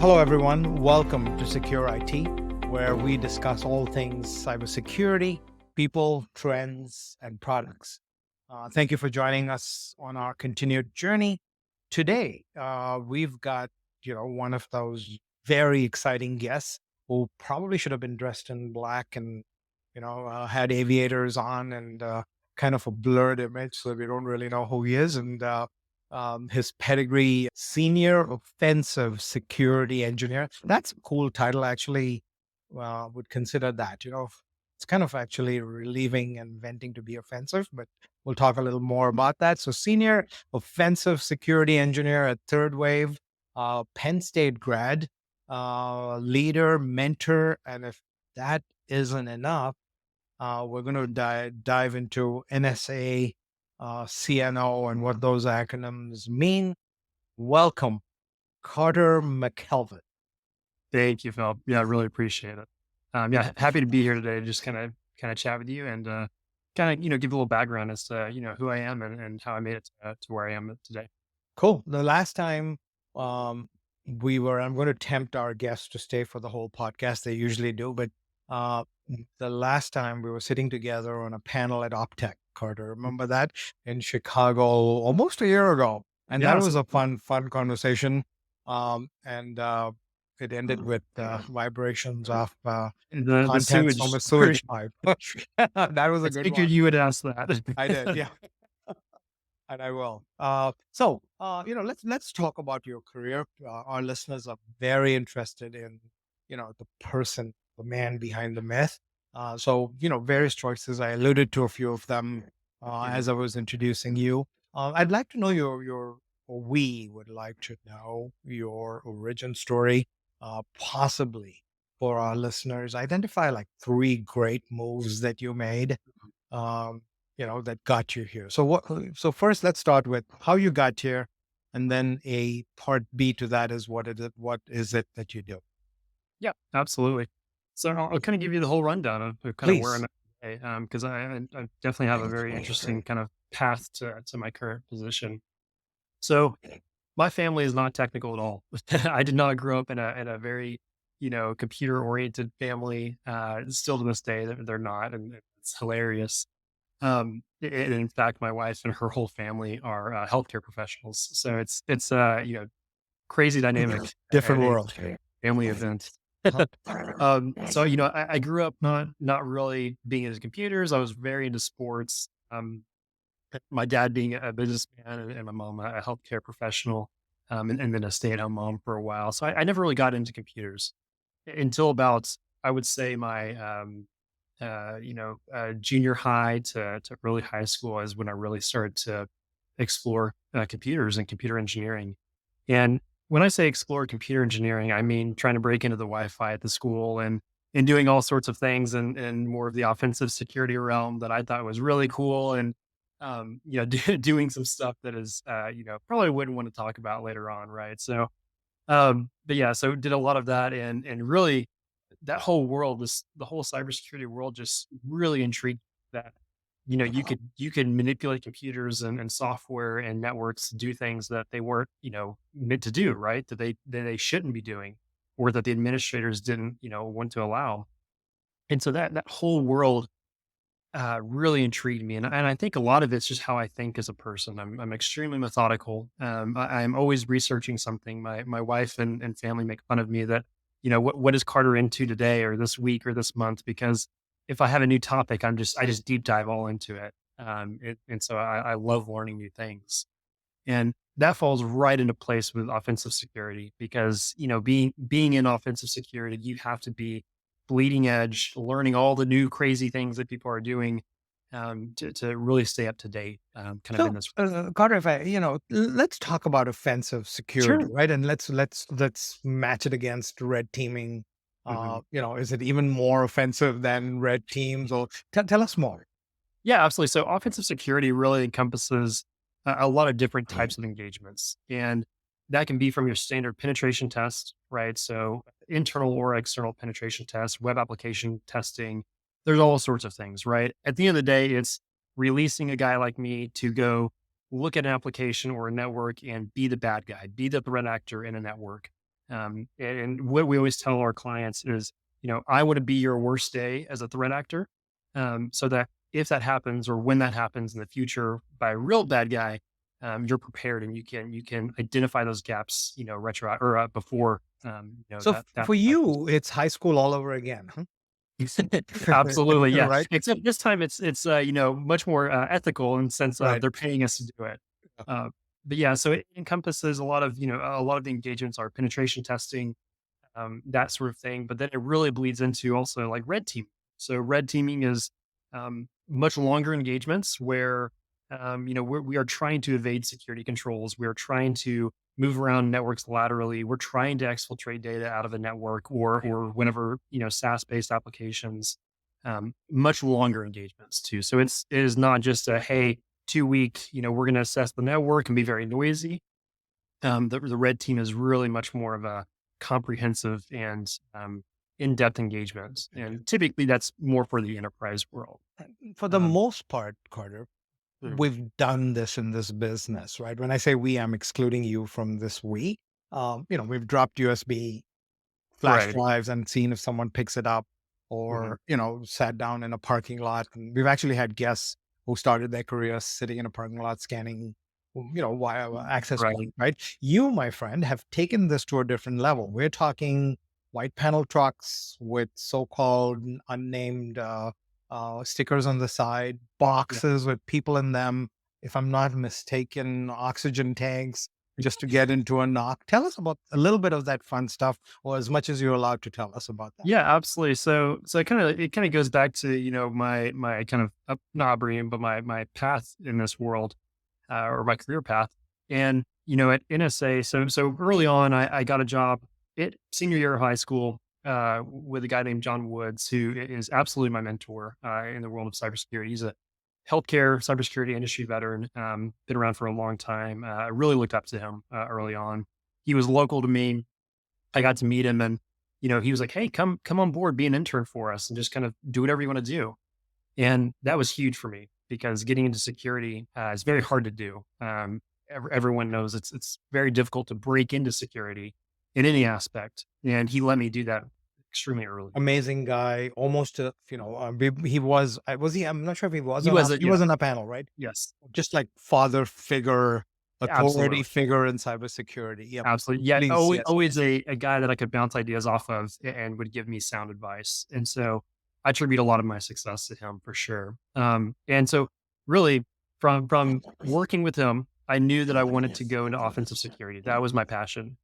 Hello, everyone. Welcome to Secure IT, where we discuss all things cybersecurity, people, trends, and products. Thank you for joining us on our continued journey. Today, we've got one of those very exciting guests who probably should have been dressed in black and had aviators on and kind of a blurred image, so we don't really know who he is. And his pedigree, senior offensive security engineer. That's a cool title, actually. Would consider that. It's kind of actually relieving and venting to be offensive, but we'll talk a little more about that. So, senior offensive security engineer at Third Wave, Penn State grad, leader, mentor, and if that isn't enough, we're going to dive into NSA, CNO, and what those acronyms mean. Welcome, Carter McKelvin. Thank you, Phil. Yeah, I really appreciate it. Yeah, happy to be here today to just kind of chat with you and kind of give a little background as to who I am and how I made it to where I am today. Cool. The last time um, I'm going to tempt our guests to stay for the whole podcast. They usually do, but uh, the last time we were sitting together on a panel at OpTech, Carter. Remember that in Chicago almost a year ago, and that Yeah, was so, a fun conversation. And it ended with vibrations of the contents from a sewage. sewage pipe. That was I a good figured one. you would ask that. I did, yeah. And I will. Let's talk about your career. Our listeners are very interested in, the person, the man behind the myth. Various choices. I alluded to a few of them Mhm. as I was introducing you. I'd like to know or we would like to know your origin story, possibly for our listeners. Identify like three great moves that you made um, that got you here. So first, let's start with how you got here, and then a part B to that is what is it that you do? Yeah, absolutely. So I'll kind of give you the whole rundown of kind of where I'm Please. at today, because I definitely have a very interesting kind of path to my current position. So my family is not technical at all. I did not grow up in a very, computer oriented family. Still to this day, they're not, and it's hilarious. And in fact, my wife and her whole family are healthcare professionals. So it's crazy dynamic at Different a world. family event. Uh-huh. So I grew up not really being into computers. I was very into sports. My dad being a businessman and my mom a healthcare professional, and then a stay-at-home mom for a while. So I never really got into computers until about, I would say, my junior high to early high school is when I really started to explore computers and computer engineering. And when I say explore computer engineering, I mean trying to break into the Wi-Fi at the school and doing all sorts of things and more of the offensive security realm that I thought was really cool. And doing some stuff that is probably wouldn't want to talk about later on, right? So but yeah, so did a lot of that and really that whole world, the whole cybersecurity world just really intrigued that, you could manipulate computers and software and networks to do things that they weren't, meant to do, right? That they shouldn't be doing, or that the administrators didn't, want to allow. And so that whole world really intrigued me, and I think a lot of it's just how I think as a person. I'm extremely methodical. I'm always researching something. My wife and family make fun of me that what is Carter into today or this week or this month, because if I have a new topic, I just deep dive all into it. And so I love learning new things, and that falls right into place with offensive security because being in offensive security, you have to be bleeding edge, learning all the new crazy things that people are doing, to really stay up to date, kind of in So, this. Carter, if let's talk about offensive security, Sure. right? And let's match it against red teaming. Mhm. Is it even more offensive than red teams? Or tell us more. Yeah, absolutely. So offensive security really encompasses a lot of different types of engagements. And that can be from your standard penetration test, right? So internal or external penetration tests, web application testing, there's all sorts of things, right? At the end of the day, it's releasing a guy like me to go look at an application or a network and be the bad guy, be the threat actor in a network. And what we always tell our clients is, I want to be your worst day as a threat actor, so that if that happens or when that happens in the future by a real bad guy, you're prepared and you can identify those gaps, retro or before, So that for happens. you, it's high school all over again, huh? Absolutely, yeah. Right? Except this time it's much more ethical in the sense of Right. they're paying us to do it. Yeah. Uh, but yeah, so it encompasses a lot of the engagements are penetration testing, that sort of thing. But then it really bleeds into also like red team. So red teaming is much longer engagements where we are trying to evade security controls. We are trying to move around networks laterally. We're trying to exfiltrate data out of a network or whenever SaaS based applications. Much longer engagements too. So it is not just a hey 2 week. We're going to assess the network and be very noisy. The red team is really much more of a comprehensive and in-depth engagement, and typically that's more for the enterprise world. For the Um, most part, Carter, mm, we've done this in this business, right? When I say we, I'm excluding you from this we. We've dropped USB flash right, drives and seen if someone picks it up, mhm, or sat down in a parking lot. And we've actually had guests who started their career sitting in a parking lot scanning via access right, point, right? You, my friend, have taken this to a different level. We're talking white panel trucks with so-called unnamed stickers on the side, yeah. boxes with people in them, if I'm not mistaken, oxygen tanks, just to get into a knock. Tell us about a little bit of that fun stuff, or as much as you're allowed to tell us about that. Yeah, absolutely. So it kind of goes back to my kind of not upbringing, but my path in this world, or my career path. And at NSA, so early on, I got a job at senior year of high school with a guy named John Woods, who is absolutely my mentor in the world of cybersecurity. He's a healthcare cybersecurity industry veteran, been around for a long time. I really looked up to him early on. He was local to me. I got to meet him, and he was like, "Hey, come on board, be an intern for us, and just kind of do whatever you want to do." And that was huge for me because getting into security is very hard to do. Everyone knows it's very difficult to break into security in any aspect, and he let me do that extremely early. Amazing guy, almost he was he? I'm not sure if he was He on was a, a he was on a panel, right? yes, Just like father figure, authority absolutely. figure in cybersecurity. Yep. Absolutely. Yeah, Please, always, yes. always a guy that I could bounce ideas off of and would give me sound advice. And so I attribute a lot of my success to him for sure. And so really from working with him, I knew that I wanted to go into offensive security. That was my passion.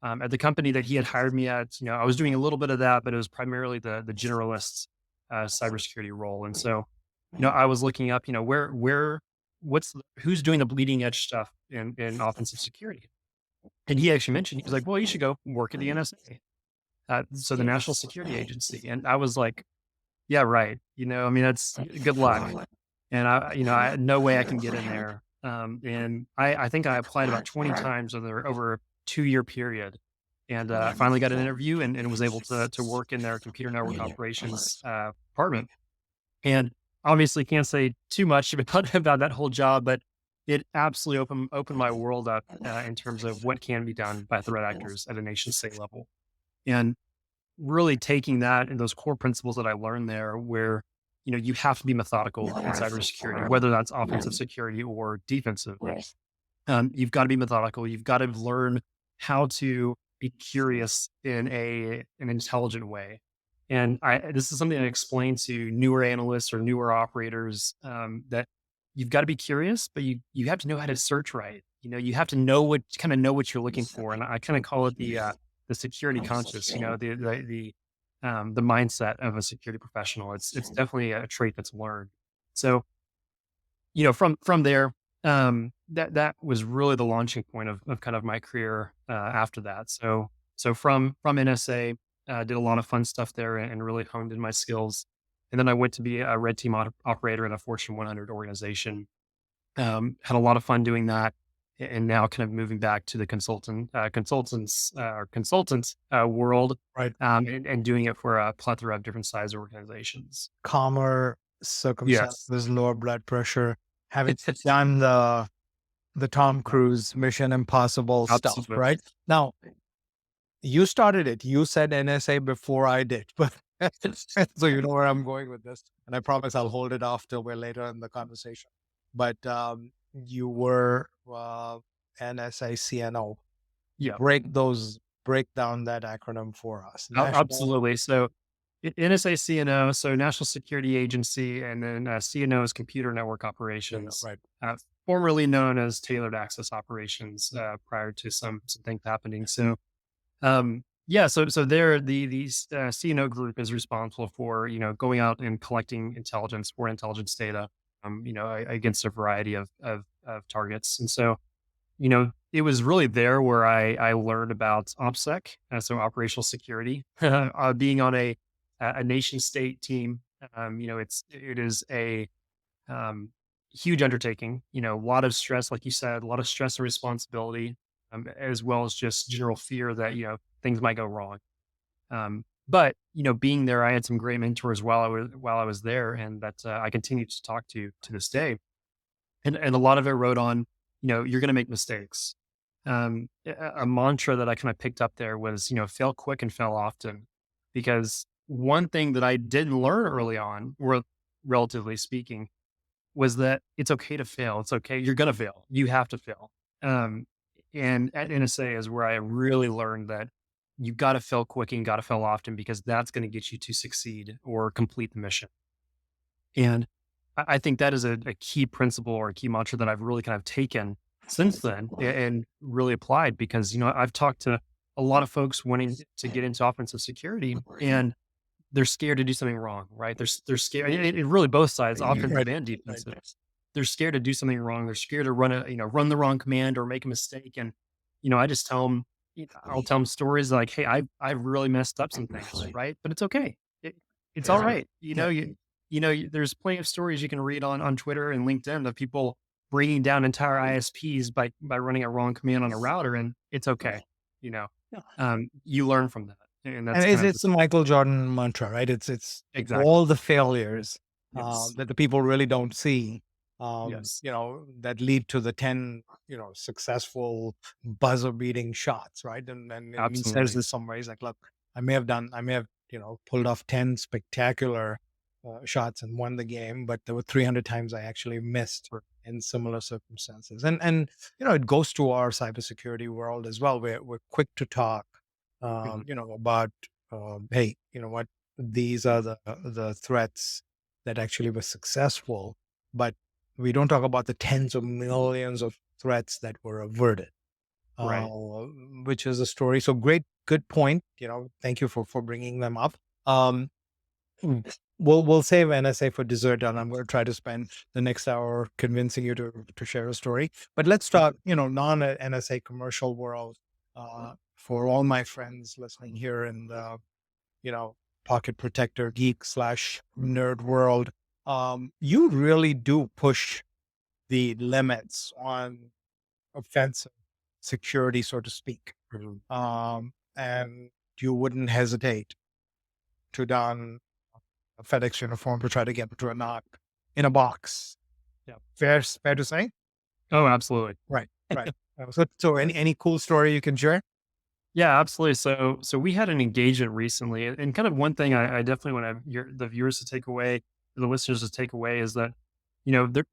At the company that he had hired me at, I was doing a little bit of that, but it was primarily the generalist cybersecurity role. And so, I was looking up, who's doing the bleeding edge stuff in offensive security. And he actually mentioned, he was like, "Well, you should go work at the NSA." So the National Security Agency. And I was like, "Yeah, right." I mean, that's good luck. And I had no way I can get in there. And I think I applied about 20 times over a 2 year period. And I finally got an interview and was able to work in their computer network operations department. And obviously can't say too much about that whole job, but it absolutely opened my world up in terms of what can be done by threat actors at a nation state level. And really taking that and those core principles that I learned there, where you have to be methodical in cybersecurity, whether that's offensive security or defensive. You've got to be methodical. You've got to learn how to be curious in an intelligent way. And this is something I explain to newer analysts or newer operators, that you've got to be curious, but you have to know how to search right. You have to know what you're looking for. And I kind of call it the security conscious. The mindset of a security professional. It's definitely a trait that's learned. So from there, that was really the launching point of kind of my career after that. So from NSA, did a lot of fun stuff there and really honed in my skills. And then I went to be a red team operator in a Fortune 100 organization. Had a lot of fun doing that, and now kind of moving back to the consultants world, Right. and doing it for a plethora of different size organizations. Calmer Yes, circumstances, lower blood pressure, having done the Tom yeah, Cruise Mission Impossible stuff, absolutely. right? Now, You started it. You said NSA before I did, but so you know where I'm going with this. And I promise I'll hold it off till we're later in the conversation. But you were NSA CNO. Yeah, Break down that acronym for us. National, absolutely. So NSA CNO, so National Security Agency, and then CNO is Computer Network Operations, right? uh, formerly known as Tailored Access Operations, prior to some things happening. So yeah, so there the CNO group is responsible for going out and collecting intelligence or intelligence data, against a variety of targets, and so it was really there where I learned about OPSEC, so operational security, being on a nation state team. It is a um, huge undertaking. A lot of stress, like you said, a lot of stress and responsibility, as well as just general fear that things might go wrong. But being there, I had some great mentors while I was there, and that I continue to talk to this day. And a lot of it wrote on, you're going to make mistakes. A mantra that I kind of picked up there was, fail quick and fail often, because one thing that I didn't learn early on, relatively speaking, was that it's okay to fail. It's okay. You're going to fail. You have to fail. Um, and at NSA is where I really learned that you got to fail quick and got to fail often, because that's going to get you to succeed or complete the mission. And I think that is a key principle or a key mantra that I've really kind of taken since then and really applied, because, I've talked to a lot of folks wanting to get into offensive security, and they're scared to do something wrong, right? They're scared. It really both sides, offensive Right. and defensive. They're scared to do something wrong. They're scared to run the wrong command or make a mistake. And I just tell them, I'll tell them stories like, "Hey, I've really messed up some things, right? But it's okay. It's all right. Yeah. There's plenty of stories you can read on Twitter and LinkedIn of people bringing down entire ISPs by running a wrong command on a router, and it's okay. You know, Yeah. you learn from that, and And that's kind of it's the Michael Jordan mantra, right? It's exactly. all the failures Yes. that the people really don't see, Yes. that lead to the 10, successful buzzer beating shots, right? And he says Absolutely. this some ways like, look, I may have, pulled off 10 spectacular shots and won the game, but there were 300 times I actually missed Sure. in similar circumstances. And it goes to our cybersecurity world as well. We're quick to talk Mhm. about, hey, you know what, these are the threats that actually were successful, but we don't talk about the tens of millions of threats that were averted, uh, Right. which is a story. So great, good point. Thank you for bringing them up. Um, Mm. We'll save NSA for dessert, and I'm going to try to spend the next hour convincing you to share a story. But let's talk, non NSA commercial world. For all my friends listening here in the pocket protector geek slash nerd world, you really do push the limits on offensive security, so to speak, Mhm. and you wouldn't hesitate to don a FedEx uniform to try to get to a knock in a box. Yeah. Fair to say? Oh, absolutely. Right, right. So any cool story you can share? Yeah, absolutely. So we had an engagement recently, and kind of one thing I definitely want the viewers to take away, the listeners to take away, is that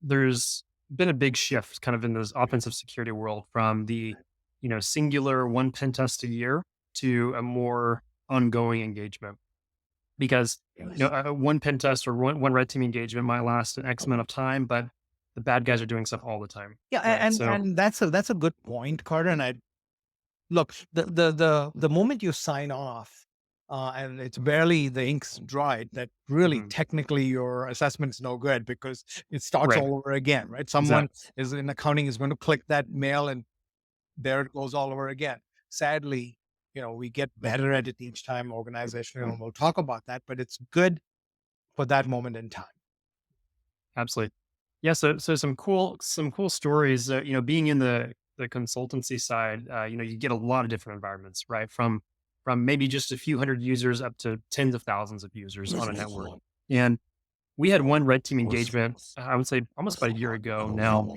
there's been a big shift kind of in this offensive security world from the singular one pen test a year to a more ongoing engagement, because one pen test or one red team engagement might last an X amount of time, but the bad guys are doing stuff all the time, Yeah, right? So and that's a good point, Carter. And I look, the moment you sign off, and it's barely the ink's dried, that really mhm, technically your assessment's no good because it starts right, all over again, right? Someone exactly. is in accounting is going to click that mail and there it goes all over again. Sadly, we get better at it each time organizational, and we'll talk about that, but it's good for that moment in time. Absolutely. Yeah, so some cool stories. Being in the consultancy side, you get a lot of different environments, right? From maybe just a few hundred users up to tens of thousands of users on a network. And we had one red team engagement, I would say almost about a year ago now,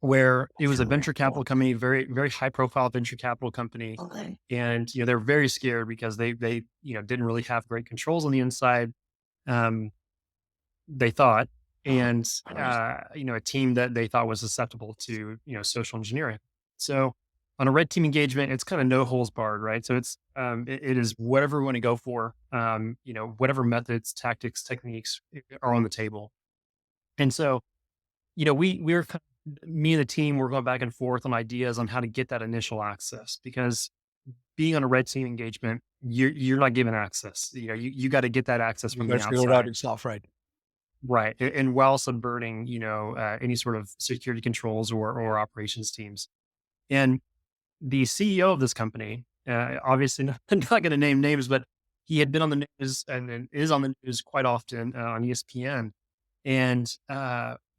where it was a venture capital company, very, very high profile venture capital company. Okay. And, they're very scared because they, didn't really have great controls on the inside. Um, they thought, and, a team that they thought was susceptible to, social engineering. So on a red team engagement, it's kind of no holes barred, right? So it is whatever we want to go for, whatever methods, tactics, techniques are on the table. And so, we were me and the team were going back and forth on ideas on how to get that initial access because being on a red team engagement, you're not given access. You got to get that access You from the guys figured out outside. yourself, right? Right. And while subverting, any sort of security controls or operations teams. And the CEO of this company, obviously not, not going to name names, but he had been on the news and is on the news quite often on ESPN. And,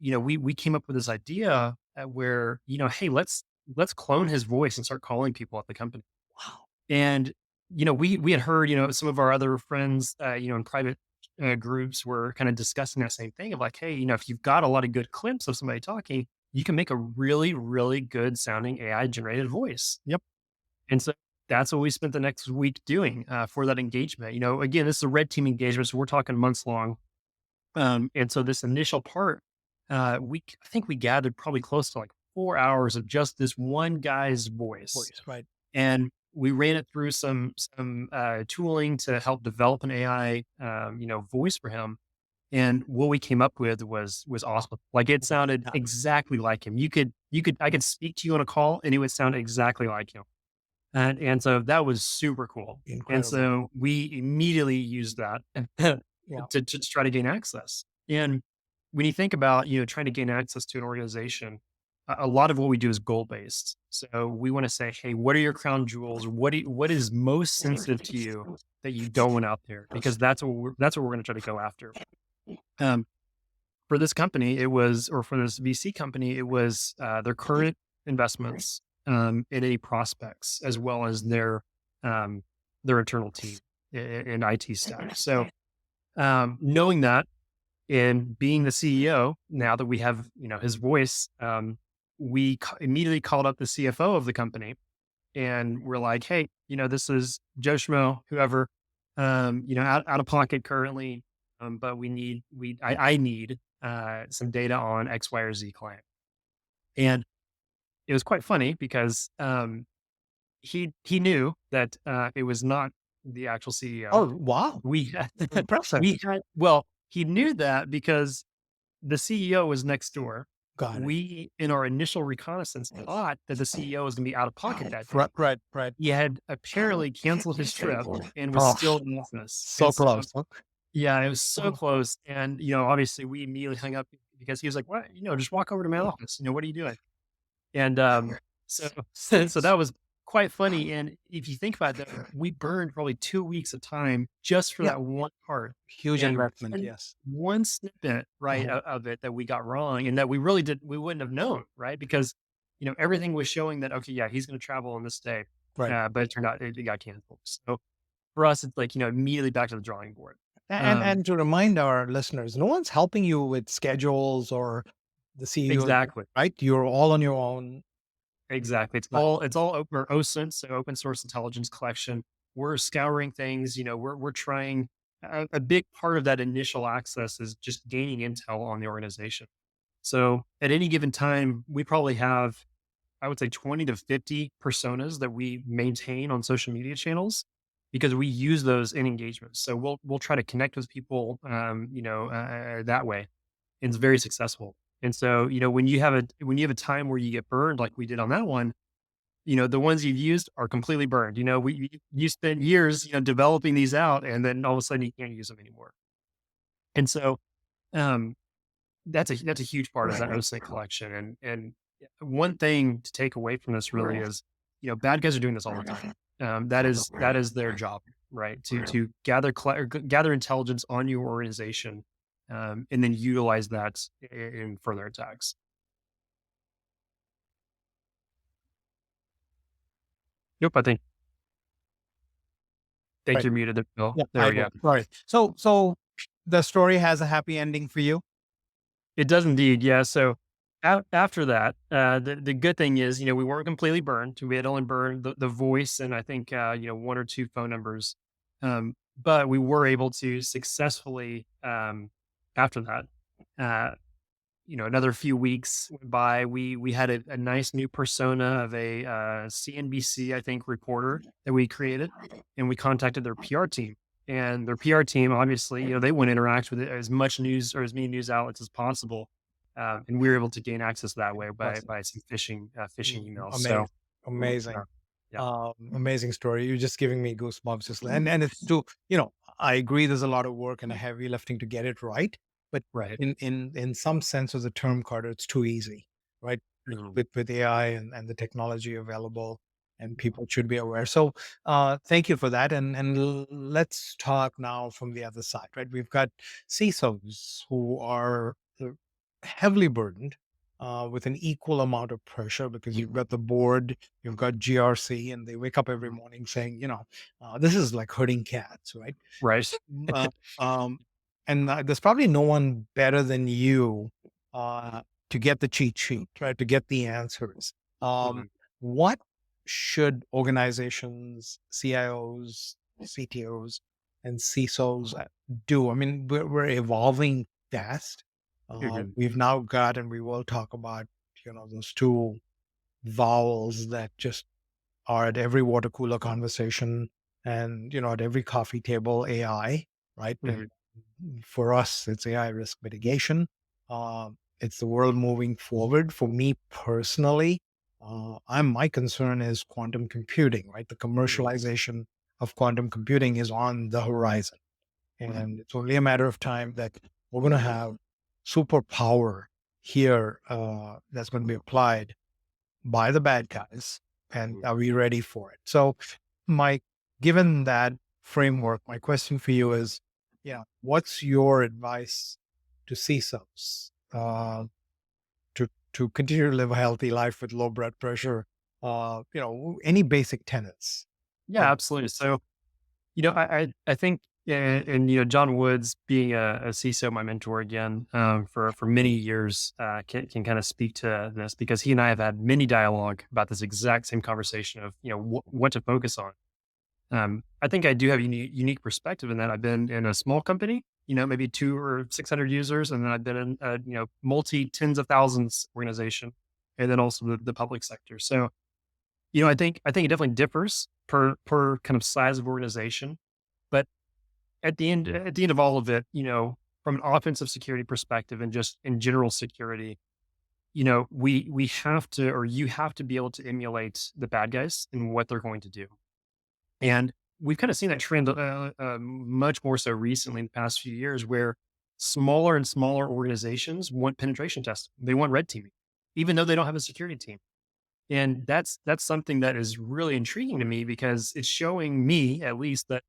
we came up with this idea where, hey, let's clone his voice and start calling people at the company. Wow. And, we had heard, some of our other friends, in private groups were kind of discussing that same thing of like, hey, if you've got a lot of good clips of somebody talking, you can make a really, really good sounding AI generated voice. Yep. And so that's what we spent the next week doing for that engagement. Again, this is a red team engagement, so we're talking months long. And so this initial part, I think we gathered probably close to like 4 hours of just this one guy's voice, Voice, right? and we ran it through some tooling to help develop an AI, voice for him. And what we came up with was awesome. Like it sounded Yeah. exactly like him. I could speak to you on a call, and it would sound exactly like him. And so that was super cool. And Incredible. so we immediately used that Yeah. to try to gain access. And when you think about, trying to gain access to an organization, a lot of what we do is goal based. So we want to say, hey, what are your crown jewels? What is most sensitive to you that you don't want out there? Because that's what we're going to try to go after. Um, for this company, or for this VC company, it was their current investments, and any prospects, as well as their internal team and IT staff. So knowing that and being the CEO, now that we have his voice, we immediately called up the CFO of the company, and we're like, hey, this is Joe Schmo, whoever, out of pocket currently, but I need some data on X, Y, or Z client. And it was quite funny because he knew that it was not the actual CEO. Oh, wow. We had, Impressive. he knew that because the CEO was next door. Got it. We, in our initial reconnaissance, thought that the CEO was going to be out of pocket that day. Right, right, right. He had apparently canceled his trip and was Oh, still in the office. so And so, close. Huh? yeah, it was so close. And, obviously we immediately hung up because he was like, what, just walk over to my office. What are you doing? And so, so that was quite funny. And if you think about that, we burned probably 2 weeks of time just for Yeah. that one part. Huge And investment. Yes. one snippet, right, of it that we got wrong and that we wouldn't have known, right? Because, everything was showing that, okay, yeah, he's going to travel on this day. Right. But it turned out it got canceled. So for us, it's like, immediately back to the drawing board. And to remind our listeners, no one's helping you with schedules or the CEO, Exactly. right? You're all on your own. Exactly. It's all open or OSINT, so open source intelligence collection. We're scouring things, we're trying a big part of that initial access is just gaining intel on the organization. So at any given time, we probably have, I would say 20 to 50 personas that we maintain on social media channels because we use those in engagements. So we'll try to connect with people, that way. And it's very successful. And so, when you have a time where you get burned like we did on that one, the ones you've used are completely burned. You spent years, developing these out, and then all of a sudden you can't use them anymore. And so, um, that's a huge part of that OSINT collection. And one thing to take away from this really is, bad guys are doing this all the time. That is their job, right? To gather intelligence on your organization, and then utilize that in further attacks. Yep, think Right. you're muted there, Bill. Yeah. There we go. Sorry. So the story has a happy ending for you. It does indeed, yeah. So After that, the good thing is, we weren't completely burned. We had only burned the voice and I think, one or two phone numbers. But we were able to successfully, after that, uh, another few weeks went by. We had a nice new persona of a CNBC, I think, reporter that we created, and we contacted their PR team. And their PR team, obviously, they want to interact with as much news or as many news outlets as possible, and we were able to gain access that way by Awesome. by some phishing emails. So, Amazing. Amazing. uh, yeah, Amazing story. You're just giving me goosebumps. Just and it's too. I agree. There's a lot of work and a heavy lifting to get it right. But right. in some sense of the term, Carter, it's too easy, right? Mhm. With AI and the technology available, and people should be aware. So, thank you for that. And let's talk now from the other side, right? We've got CISOs who are heavily burdened. With an equal amount of pressure because you've got the board, you've got GRC, and they wake up every morning saying, this is like herding cats, right? Right. Mm, and there's probably no one better than you uh, to get the cheat sheet, right? To get the answers. Um, Mhm. what should organizations, CIOs, CTOs, and CISOs do? I mean, we're evolving fast. Mhm. We've now got, and we will talk about, those two vowels that just are at every water cooler conversation and, at every coffee table, AI, right? And Mhm. for us, it's AI risk mitigation. It's the world moving forward. For me personally, my concern is quantum computing, right? The Mhm. commercialization of quantum computing is on the horizon. And it's only a matter of time that we're going to have superpower here that's going to be applied by the bad guys. And Mhm. are we ready for it? So, Mike, given that framework, my question for you is, what's your advice to CISOs to continue to live a healthy life with low blood pressure? Any basic tenets Yeah, that absolutely. So, I think, and John Woods being a CISO, my mentor again, for many years, can kind of speak to this because he and I have had many dialogue about this exact same conversation of what to focus on. I think I do have unique perspective in that I've been in a small company, maybe 2 or 600 users, and then I've been in a multi tens of thousands organization, and then also the public sector. So I think it definitely differs per kind of size of organization, but at the end of all of it, from an offensive security perspective and just in general security, we have to, or you have to be able to emulate the bad guys and what they're going to do. And we've kind of seen that trend much more so recently in the past few years where smaller and smaller organizations want penetration testing. They want red teaming, even though they don't have a security team. And that's something that is really intriguing to me because it's showing me at least that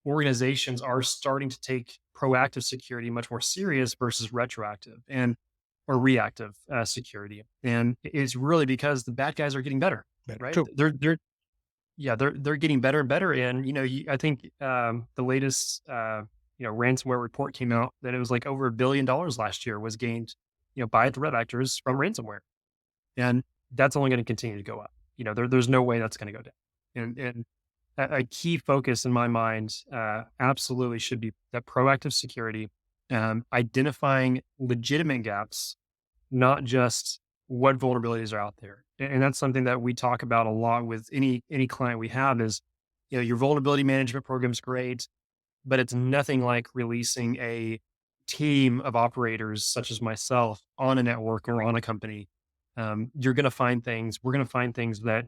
organizations are starting to take proactive security much more serious versus retroactive and or reactive security. And it's really because the bad guys are getting better, better right? too? They're getting better and better. And I think the latest ransomware report came out that it was like over $1 billion last year was gained by threat actors from ransomware, and that's only going to continue to go up. There's no way that's going to go down. And a key focus in my mind absolutely should be that proactive security, identifying legitimate gaps, not just what vulnerabilities are out there. And that's something that we talk about a lot with any client we have is, your vulnerability management program is great, but it's nothing like releasing a team of operators such as myself on a network or on a company. You're going to find things. We're going to find things that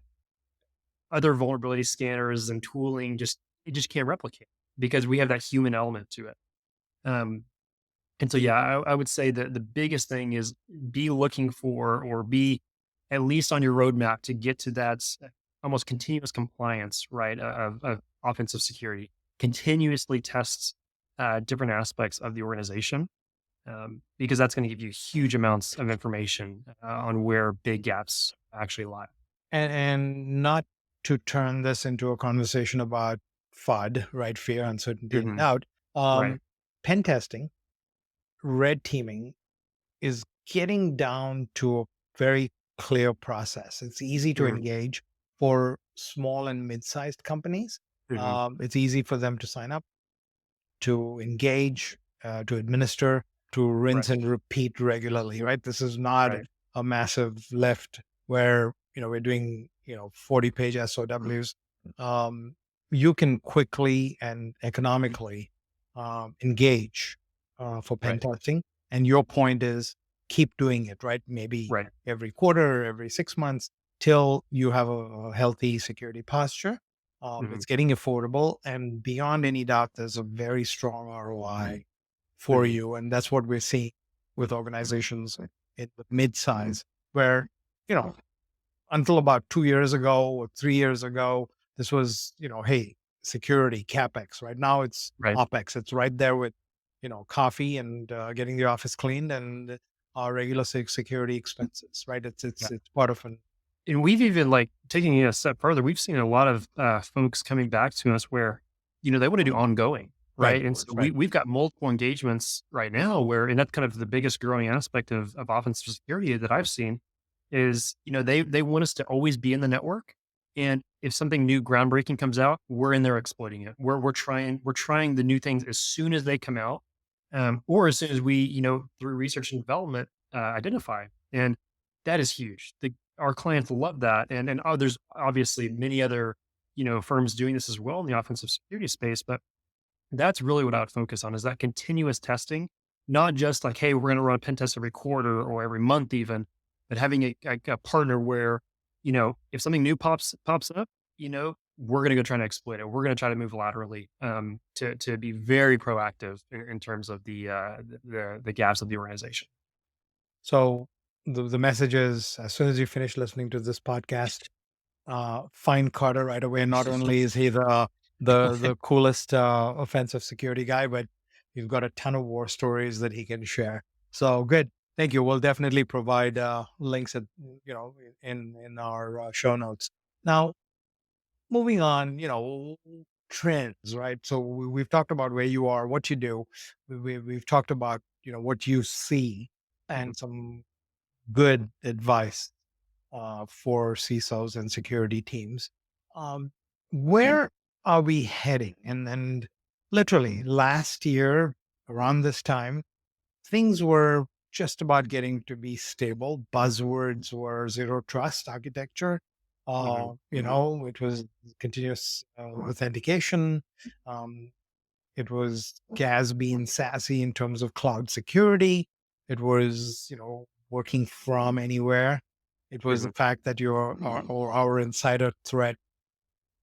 other vulnerability scanners and tooling just can't replicate because we have that human element to it. Um, and so, yeah, I would say that the biggest thing is be looking for or be at least on your roadmap to get to that almost continuous compliance, right? Of offensive security, continuously test different aspects of the organization because that's going to give you huge amounts of information on where big gaps actually lie. And not to turn this into a conversation about FUD, right? Fear, uncertainty, and Hmm. doubt. Right. Pen testing, red teaming is getting down to a very clear process. It's easy to Mhm. engage for small and mid-sized companies. Mhm. It's easy for them to sign up, to engage, to administer, to Right. rinse and repeat regularly, right? This is not Right. a massive lift where, we're doing, 40-page SOWs. Um, you can quickly and economically engage for pen Right. testing. And your point is keep doing it, right? Maybe Right. every quarter, every 6 months, till you have a healthy security posture. Mhm. It's getting affordable, and beyond any doubt, there's a very strong ROI for Mhm. you. And that's what we're seeing with organizations in the mid-size, where, you know, until about 2 years ago or 3 years ago, this was, hey, security, CapEx. Right now it's Right. OpEx. It's right there with, coffee and getting the office cleaned and regular security expenses, right? It's part of an And we've even like taking it a step further, we've seen a lot of folks coming back to us where, they want to do ongoing, right, right? And so right. we've got multiple engagements right now where, and that's kind of the biggest growing aspect of offensive security that I've seen is, they want us to always be in the network. And if something new groundbreaking comes out, we're in there exploiting it. We're trying the new things as soon as they come out, or as soon as we, through research and development, identify. And that is huge. Our clients love that. And there's obviously many other, firms doing this as well in the offensive security space, but that's really what I would focus on is that continuous testing, not just like, hey, we're going to run a pen test every quarter or every month even, but having a partner where, if something new pops up, we're going to go try to exploit it. We're going to try to move laterally, to be very proactive in terms of the gaps of the organization. So the message is, as soon as you finish listening to this podcast, find Carter right away. Not only is he the coolest offensive security guy, but he's got a ton of war stories that he can share. So good. Thank you. We'll definitely provide links at in our show notes. Now, moving on, trends, right? So we've talked about where you are, what you do. We've talked about what you see Mhm. and some good advice for CISOs and security teams. Um, where are we heading? And literally last year around this time, things were just about getting to be stable. Buzzwords were zero trust architecture. Mhm. It was continuous authentication. Um, it was Gatsby and SASE in terms of cloud security. It was, working from anywhere. It was the Mhm. fact that or our insider threat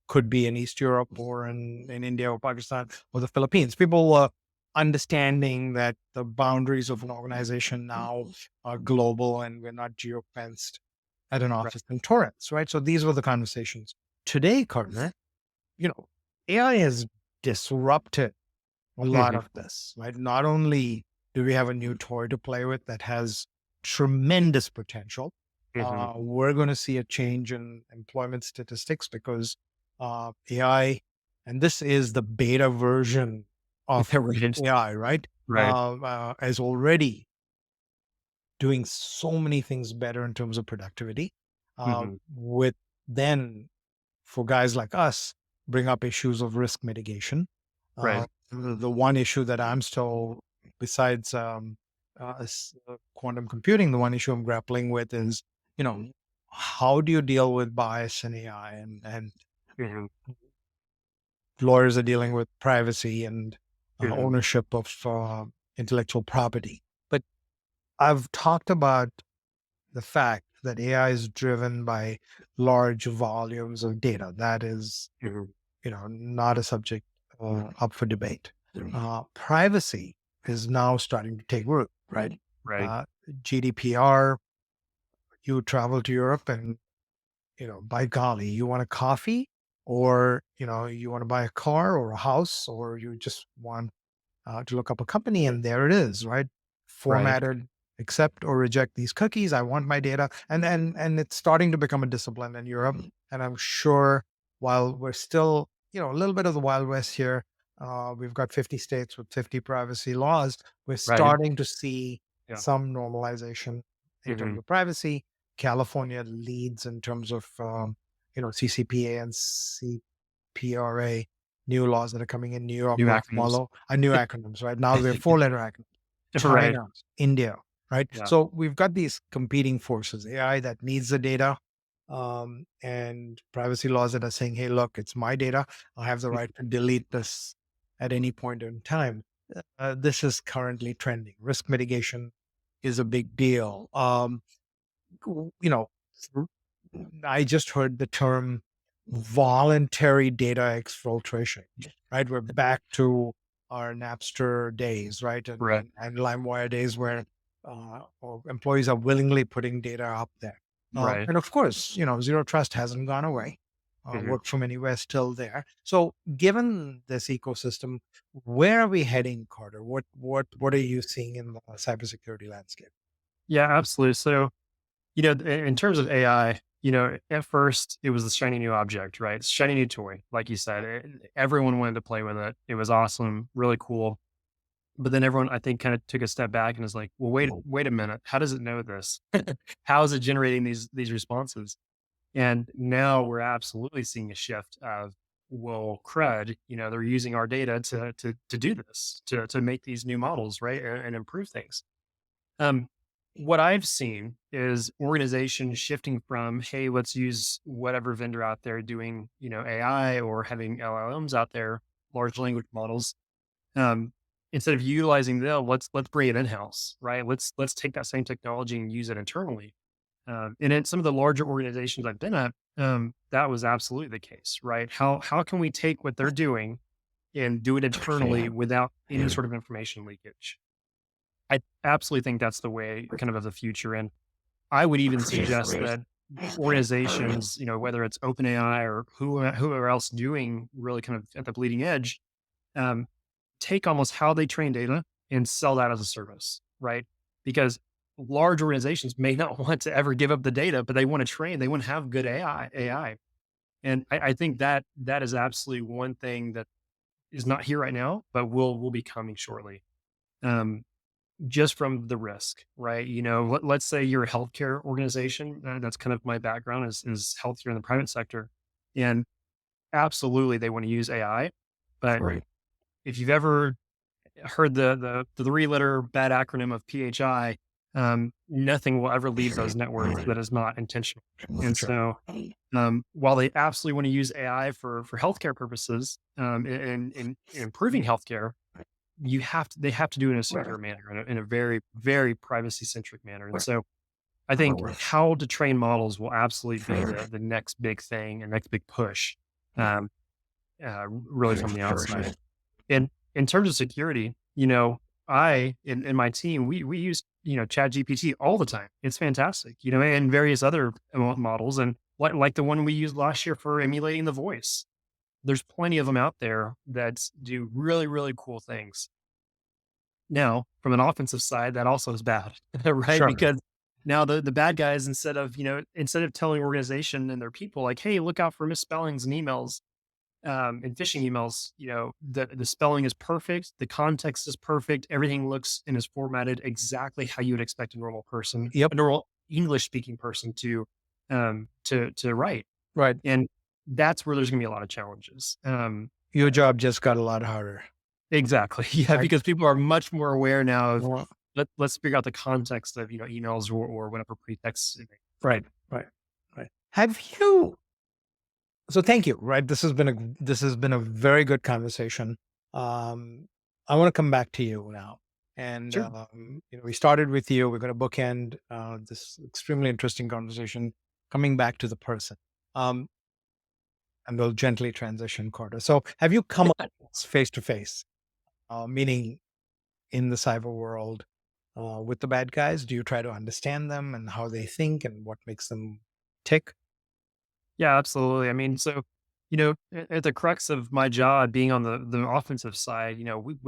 could be in East Europe or in India or Pakistan or the Philippines. People were understanding that the boundaries of an organization now are global and we're not geo-fenced at an Right. office in Torrance, right? So these were the conversations. Today, Cardinal, AI has disrupted a lot Mhm. of this, right? Not only do we have a new toy to play with that has tremendous potential, Mhm. we're going to see a change in employment statistics because AI, and this is the beta version of Right. AI, right? Right. Is already doing so many things better in terms of productivity. Mhm. With then for guys like us, bring up issues of risk mitigation. Right. The one issue that I'm still, besides quantum computing, the one issue I'm grappling with is, how do you deal with bias in AI? And Mhm. lawyers are dealing with privacy and Mhm. ownership of intellectual property. But I've talked about the fact that AI is driven by large volumes of data. That is, Mhm. not a subject up for debate. Privacy is now starting to take root, right? Right. Uh, GDPR, you travel to Europe and, by golly, you want a coffee or, you want to buy a car or a house or you just want to look up a company, and there it is, right? Right. Formatted, accept or reject these cookies. I want my data, and it's starting to become a discipline in Europe. And I'm sure while we're still, a little bit of the Wild West here, we've got 50 states with 50 privacy laws. We're Right. starting to see Yeah. some normalization in terms Hmm. of privacy. California leads in terms of CCPA and CPRA, new laws that are coming in. New York New will acronyms. follow. New acronyms, right? Now we have four-letter acronyms. Right. China, India, right? Yeah. So we've got these competing forces: AI that needs the data, and privacy laws that are saying, "Hey, look, it's my data. I have the right to delete this at any point in time." This is currently trending. Risk mitigation is a big deal. You know, th- I just heard the term voluntary data exfiltration, right? We're back to our Napster days, right? And, Right. and, and LimeWire days where or employees are willingly putting data up there. Right. And of course, zero trust hasn't gone away. Hmm. Work from anywhere is still there. So given this ecosystem, where are we heading, Carter? What are you seeing in the cybersecurity landscape? Yeah, absolutely. So, in terms of AI, at first it was the shiny new object, right? It's shiny new toy, like you said. Everyone wanted to play with it. It was awesome, really cool. But then everyone, I think, kind of took a step back and is like, "Well, wait a minute. How does it know this? How is it generating these responses?" And now we're absolutely seeing a shift of, well, crud. They're using our data to do this, to make these new models, right, and improve things. Um, what I've seen is organizations shifting from, hey, let's use whatever vendor out there doing, AI or having LLMs out there, large language models. Um, Instead of utilizing them, let's bring it in house, right? Let's take that same technology and use it internally. And in some of the larger organizations I've been at, that was absolutely the case, right? How can we take what they're doing and do it internally without any sort of information leakage? I absolutely think that's the way kind of the future. And I would even suggest that organizations, whether it's OpenAI or whoever else doing really kind of at the bleeding edge, um, take almost how they train data and sell that as a service, right? Because large organizations may not want to ever give up the data, but they want to train, they want to have good AI. And I think that is absolutely one thing that is not here right now, but will be coming shortly. Um, just from the risk, right? Let's say you're a healthcare organization. That's kind of my background is healthcare in the private sector. And absolutely they want to use AI. But if you've ever heard the three-letter bad acronym of PHI, nothing will ever leave those networks that is not intentional. And Sure. so, while they absolutely want to use AI for healthcare purposes, in improving healthcare, they have to do it in a secure manner, in a very, very privacy-centric manner. And so I think how to train models will absolutely be the next big thing and next big push, um, really from the outside. And in terms of security, I in my team, we use, Chat GPT all the time. It's fantastic, and various other models. And like the one we used last year for emulating the voice. There's plenty of them out there that do really, really cool things. Now, from an offensive side, that also is bad, right? Sure. Because now the bad guys, instead of telling organization and their people like, hey, look out for misspellings and emails, and phishing emails, the spelling is perfect, the context is perfect, everything looks and is formatted exactly how you would expect Yep. a normal English speaking person to write. Right. And that's where there's gonna be a lot of challenges. Your job just got a lot harder. Exactly. Yeah, Right. because people are much more aware now of Well, let's figure out the context of, emails or whatever pretext. right. Right. Right. Have you So thank you. Right. This has been a very good conversation. Um, I want to come back to you now. And Sure. we started with you. We're going to bookend this extremely interesting conversation, coming back to the person. Um, and we'll gently transition, Carter. So have you come face to face, meaning in the cyber world, with the bad guys? Do you try to understand them and how they think and what makes them tick? Yeah, absolutely. I mean, so, at the crux of my job being on the offensive side,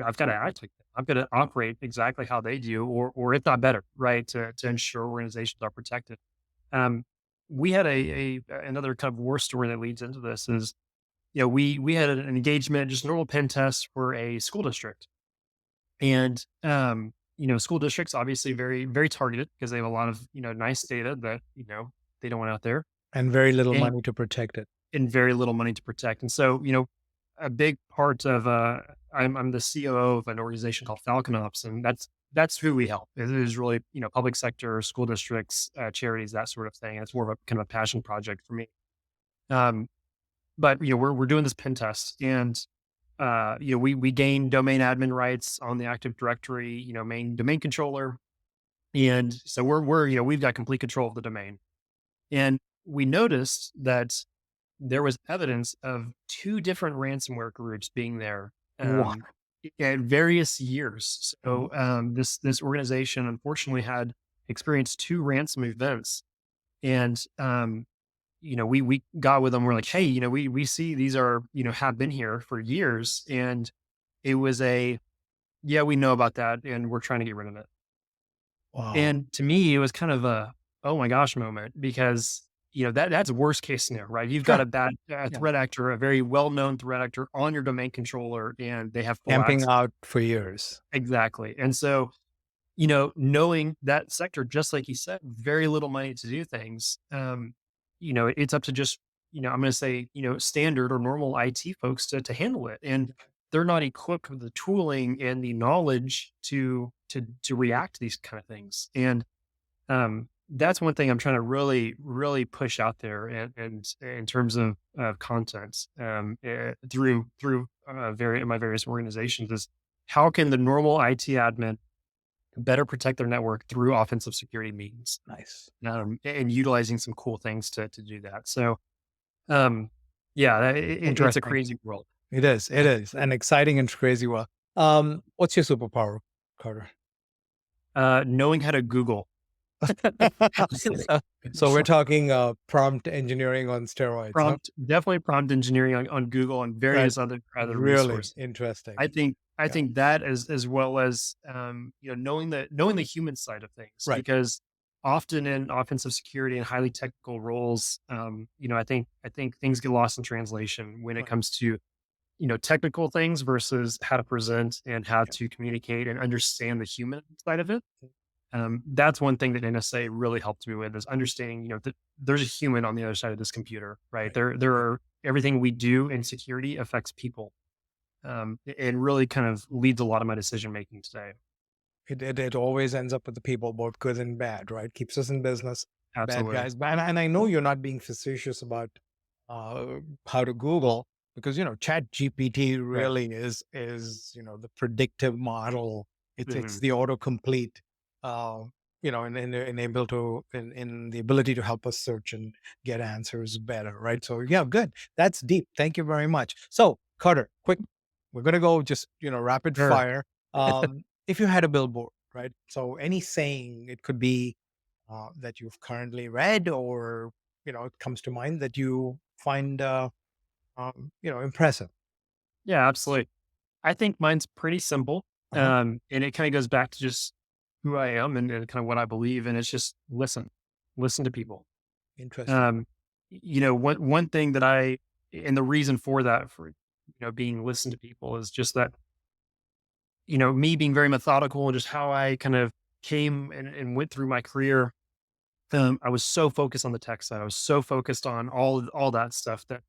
I've got to act like them. I've got to operate exactly how they do, or if not better, right? To ensure organizations are protected. Um, we had another kind of war story that leads into this is, we had an engagement, just normal pen test for a school district. And school districts obviously very, very targeted because they have a lot of, nice data that, they don't want out there And very little and, money to protect it. and very little money to protect. And so, a big part of, I'm the COO of an organization called Falcon Ops, and that's who we help. It is really, public sector, school districts, charities, that sort of thing. It's more of a kind of a passion project for me. Um, but we're doing this pen test, and we gain domain admin rights on the Active Directory, main domain controller, and so we're we've got complete control of the domain. And we noticed that there was evidence of two different ransomware groups being there Wow. at various years. Mhm. So this organization unfortunately had experienced two ransom events, and we got with them. We're like, hey, we see these are have been here for years, and it was a yeah, we know about that, and we're trying to get rid of it. Wow. And to me, it was kind of a oh my gosh moment because that's worst case scenario, right? You've got Sure. a bad Yeah. threat actor, a very well known threat actor on your domain controller, and they have full Camping access. out for years. Exactly, and so knowing that sector, just like you said, very little money to do things. It's up to just, I'm going to say, standard or normal IT folks to handle it. And they're not equipped with the tooling and the knowledge to react to these kind of things. And that's one thing I'm trying to really, really push out there and in terms of content through my various organizations is how can the normal IT admin better protect their network through offensive security means, Nice. and utilizing some cool things to do that. So, um, yeah, it's a Interesting. crazy world. It is. It is an exciting and crazy world. What's your superpower, Carter? Knowing how to Google. so, so we're talking prompt engineering on steroids, huh? Definitely prompt engineering on Google and various That's other really resources. interesting. I Yeah. think that as well as knowing the human side of things Right. because often in offensive security and highly technical roles, I think things get lost in translation when it Right. comes to technical things versus how to present and how Yeah. to communicate and understand the human side of it. That's one thing that NSA really helped me with is understanding, that there's a human on the other side of this computer, right? Right. There are everything we do in security affects people, and really kind of leads a lot of my decision making today. It always ends up with the people, both good and bad, right? Keeps us in business. Bad Absolutely. guys. And I know you're not being facetious about uh, how to Google because Chat GPT Right. really is the predictive model. It's Hmm. the autocomplete. Uh, in the ability to help us search and get answers better, right? So yeah, good. That's deep. Thank you very much. So Carter, quick, we're gonna go just rapid Sure. fire. If you had a billboard, right? So any saying, it could be that you've currently read, or it comes to mind that you find impressive. Yeah, absolutely. I think mine's pretty simple. Uh-huh. And it kind of goes back to just who I am and kind of what I believe. And it's just listen to people. Interesting. Um, one thing that and the reason for that, for, being listened to people is just that, me being very methodical and just how I kind of came and went through my career. I was so focused on the tech side. I was so focused on all that stuff that,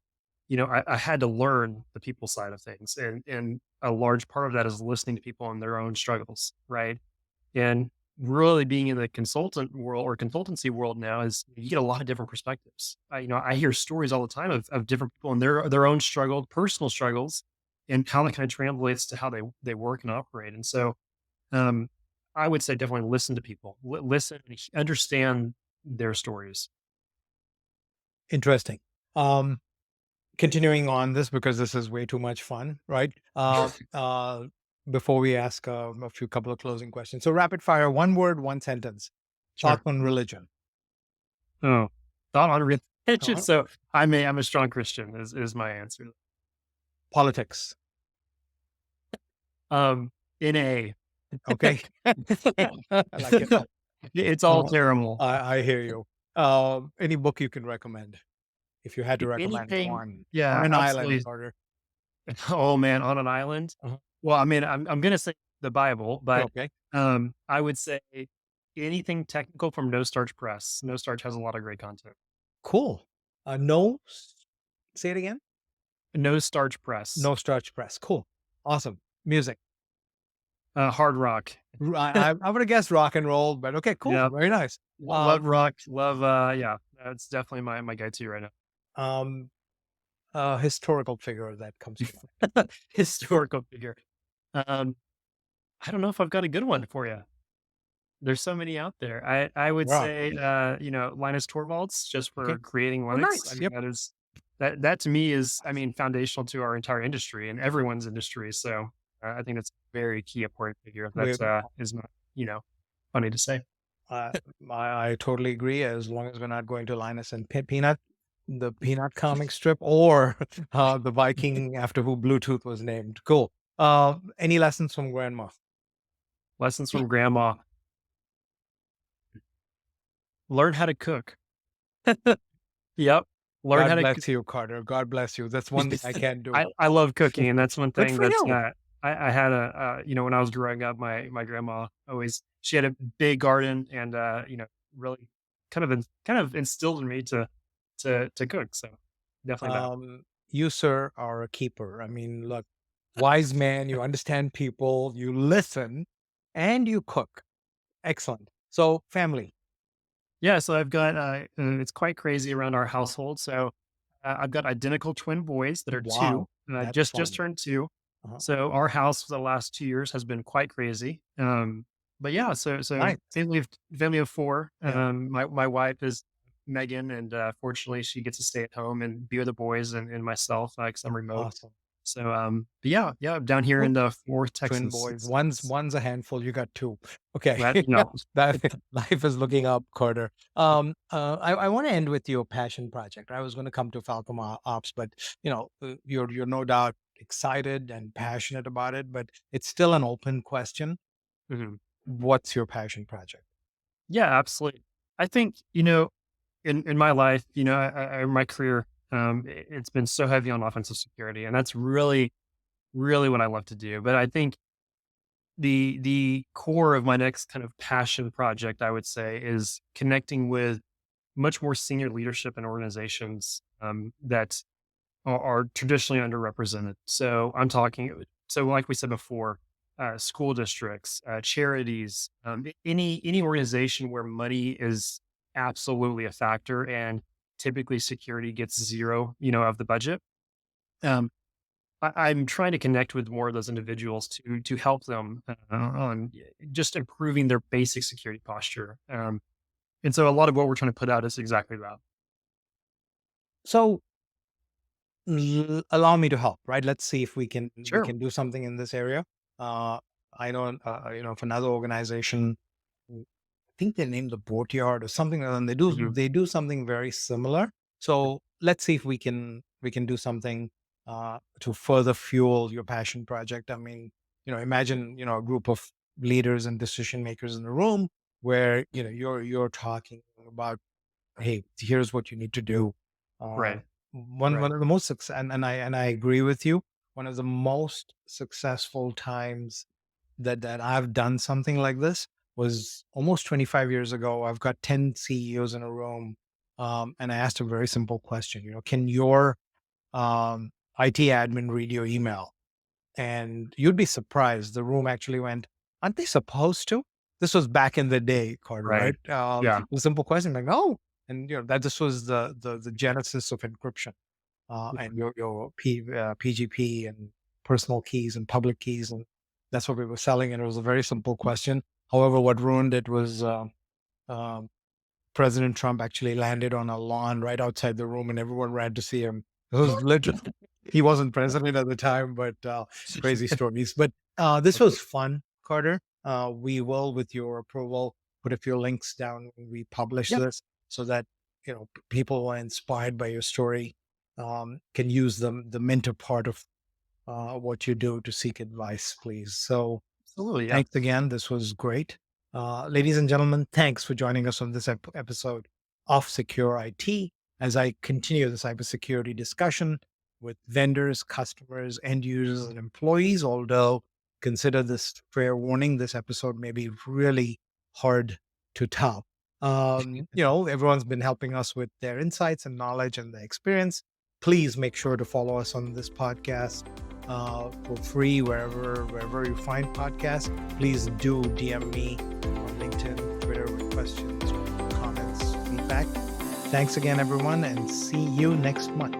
I had to learn the people side of things. And a large part of that is listening to people and their own struggles. Right. And really being in the consultant world or consultancy world now is you get a lot of different perspectives. I hear stories all the time of different people and their own struggle, personal struggles, and how that kind of translates to how they work and operate. And so, um, I would say definitely listen to people, listen, and understand their stories. Interesting. Continuing on this because this is way too much fun, right? Before we ask a few couple of closing questions. So rapid fire, one word, one sentence. Thought Sure. on religion. Oh, thought on religion. Uh-huh. So I'm a strong Christian is my answer. Politics. NA. Okay. I like it. It's all Uh, terrible. I hear you. Any book you can recommend if you had to recommend Anything. one on Yeah, an island, absolutely. Carter? Oh man, on an island. Uh-huh. Well, I mean, I'm gonna say the Bible, but Okay. I would say anything technical from No Starch Press. No Starch has a lot of great content. Cool. No, say it again. No Starch Press, No starch press. Cool. Awesome. Music. hard rock. I would have guessed rock and roll, but okay, cool. Yeah, Very nice. love rock, love. Yeah, that's definitely my go-to right Um, historical figure that comes to mind. now. Historical figure. Um, I don't know if I've got a good one for you. There's so many out there. I would Wow. say, Linus Torvalds just Okay. for creating Oh, Linux. I nice. mean, Yep. that to me is, I mean, foundational to our entire industry and everyone's industry. So I think that's a very key important figure. We, That is not, funny to say. uh, I totally agree. As long as we're not going to Linus and Peanut, the Peanut comic strip, or the Viking after who Bluetooth was named. Cool. Any lessons from grandma? Lessons from grandma: learn how to cook. Yep, learn how God to. bless you, Carter. God bless you. That's one thing I can't do. I love cooking, and that's one Good thing for that's you. I had when I was growing up, my grandma always she had a big garden and really kind of instilled in me to cook. So definitely that. You, sir, are a keeper. I mean, look, wise man, you understand people, you listen, and you cook. Excellent. So, family. Yeah, so I've got it's quite crazy around our household. So I've got identical twin boys that are two, Wow, that's just fun. turned two. Uh-huh. So our house for the last 2 years has been quite crazy. But yeah, so Nice. family of four. Yeah. My wife is Megan, and fortunately she gets to stay at home and be with the boys and myself because I'm remote. Awesome. So but yeah, I'm down here Cool. in the Fort Twin Texas. boys. It's One's a handful. You got two. Okay. that That life is looking up, Carter. I want to end with your passion project. I was going to come to Falcom Ops, but you're no doubt excited and passionate about it, but it's still an open question. Mhm. What's your passion project? Yeah, absolutely. I think, in my life, my career, it's been so heavy on offensive security, and that's really, really what I love to do. But I think the core of my next kind of passion project, I would say, is connecting with much more senior leadership in organizations that are traditionally underrepresented. So I'm talking, so like we said before, school districts, charities, any organization where money is absolutely a factor, and typically security gets zero, of the budget. Um, I'm trying to connect with more of those individuals to help them on just improving their basic security posture. And so a lot of what we're trying to put out is exactly that. So allow me to help, right? Let's see if we Sure. can do something in this area. Uh, I know, of another organization. I think they named the Boatyard or something, and Mhm. they do something very similar. So let's see if we can do something to further fuel your passion project. I mean, imagine a group of leaders and decision makers in a room where you're talking about, hey, here's what you need to do. Uh, Right. one Right. of the most success, and I agree with you. One of the most successful times that I've done something like this was almost 25 years ago. I've got 10 CEOs in a room, and I asked a very simple question. Can your IT admin read your email? And you'd be surprised. The room actually went, aren't they supposed to? This was back in the day, Carter, Right. right? Yeah. The simple question, like, no. And that this was the genesis of encryption, and your PGP and personal keys and public keys, and that's what we were selling. And it was a very simple question. However, what ruined it was um, President Trump actually landed on a lawn right outside the room, and everyone ran to see him. It was legit. He wasn't president at the time, but crazy stories. But this was fun, Carter. We will, with your approval, put a few links down when we publish Yeah, this, so that people who are inspired by your story can use the mentor part of what you do to seek advice, please. So absolutely. Yeah. thanks again. This was great. Ladies and gentlemen, thanks for joining us on this episode of Secure IT as I continue the cybersecurity discussion with vendors, customers, end users, and employees. Although consider this fair warning. This episode may be really hard to tell. Everyone's been helping us with their insights and knowledge and their experience. Please make sure to follow us on this podcast for free wherever you find podcasts. Please do DM me on LinkedIn, Twitter with questions, comments, feedback. Thanks again, everyone, and see you next month.